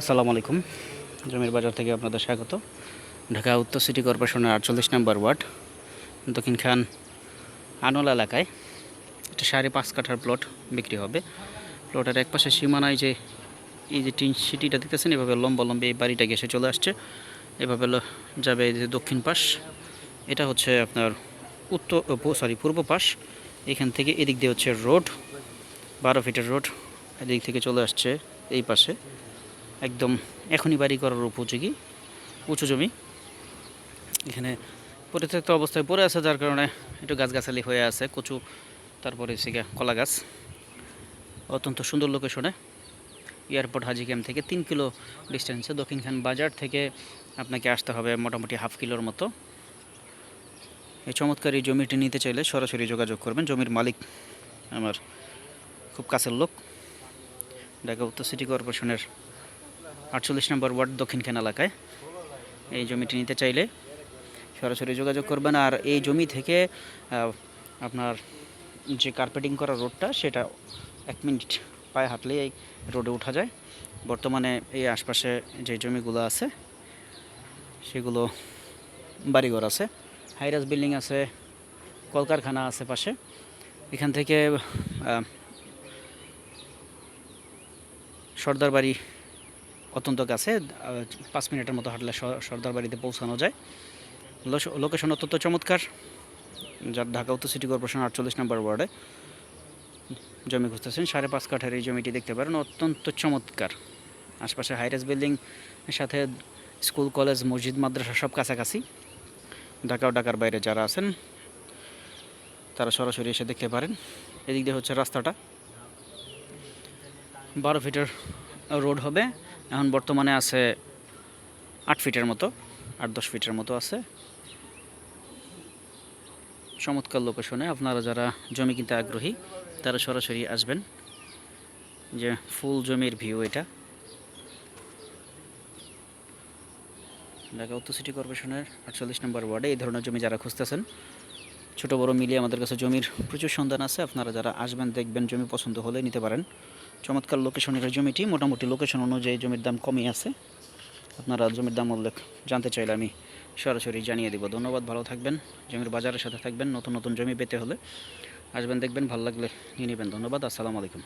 আসসালামু আলাইকুম। জমির বাজার থেকে আপনাদের স্বাগত। ঢাকা উত্তর সিটি কর্পোরেশনের 48 নম্বর ওয়ার্ড দক্ষিণ খান আনোলা এলাকায় একটা 5.5 কাঠার প্লট বিক্রি হবে। প্লটের এক পাশে সীমানায় যে এই যে টিন সিটিটা দেখতেছেন, এভাবে লম্বে এই বাড়িটা ঘেঁষে চলে আসছে। এভাবে যাবে এই যে দক্ষিণ পাশ, এটা হচ্ছে আপনার পূর্ব পাশ। এখান থেকে এদিক দিয়ে হচ্ছে রোড, 12 ফিটের রোড এদিক থেকে চলে আসছে এই পাশে। একদম এখনই বাড়ি করার উপযোগী উঁচু জমি। এখানে পরিত্যক্ত অবস্থায় পড়ে আছে, যার কারণে একটু গাছগাছালি হয়ে আছে, কচু, তারপরে কলা গাছ। অত্যন্ত সুন্দর লোকেশনে, এয়ারপোর্ট হাজি ক্যাম্প থেকে 3 কিলো ডিস্টেন্সে। দক্ষিণখান বাজার থেকে আপনাকে আসতে হবে মোটামুটি হাফ কিলোর মতো। এই চমৎকার এই জমিটি নিতে চাইলে সরাসরি যোগাযোগ করবেন। জমির মালিক আমার খুব কাছের লোক, ঢাকা উত্তর সিটি কর্পোরেশনের 48 নম্বর ওয়ার্ড দক্ষিণখান এলাকায়। এই জমিটি নিতে চাইলে সরাসরি যোগাযোগ করবেন। আর এই জমি থেকে আপনার যে কার্পেটিং করা রোডটা, সেটা 1 মিনিট পায়ে হাঁটলেই এই রোডে ওঠা যায়। বর্তমানে এই আশপাশে যে জমিগুলো আছে সেগুলো বাড়িঘর আছে, হাইরাস বিল্ডিং আছে, কলকারখানা আছে পাশে। এখান থেকে সর্দার বাড়ি অত্যন্ত কাছে, 5 মিনিটের মতো হাঁটলে সর্দার বাড়িতে পৌঁছানো যায়। লোকেশন অত্যন্ত চমৎকার। যার ঢাকা উত্তর সিটি কর্পোরেশন 48 নম্বর ওয়ার্ডে জমি খুঁজতেছেন, 5.5 কাঠার এই জমিটি দেখতে পারেন, অত্যন্ত চমৎকার। আশপাশে হাইরাস বিল্ডিং এর সাথে স্কুল, কলেজ, মসজিদ, মাদ্রাসা সব কাছাকাছি। ঢাকা ও ঢাকার বাইরে যারা আছেন তারা সরাসরি এসে দেখতে পারেন। এদিক দিয়ে হচ্ছে রাস্তাটা, 12 ফিটের রোড হবে। এখন বর্তমানে আছে 8 ফিটের মতো, 8-10 ফিটের মতো আছে। চমৎকার লোকেশনে। আপনারা যারা জমি কিনতে আগ্রহী তারা সরাসরি আসবেন। যে ফুল জমির ভিউ এটা। ঢাকা উত্তর সিটি কর্পোরেশনের 48 নম্বর ওয়ার্ডে এই ধরনের জমি যারা খুঁজতেছেন, ছোট বড় মিলিয়ে আমাদের কাছে জমির প্রচুর সন্ধান আছে। আপনারা যারা আসবেন, দেখবেন, জমি পছন্দ হলে নিতে পারেন। চমৎকার লোকেশনের জমিটি, মোটামুটি লোকেশন অনুযায়ী জমির দাম কমই আছে। আপনারা জমির দাম উল্লেখ জানতে চাইলে আমি সরাসরি জানিয়ে দেব। ধন্যবাদ, ভালো থাকবেন, জমির বাজারের সাথে থাকবেন। নতুন নতুন জমি পেতে হলে আসবেন, দেখবেন, ভালো লাগলে নিয়ে নেবেন। ধন্যবাদ, আসসালামু আলাইকুম।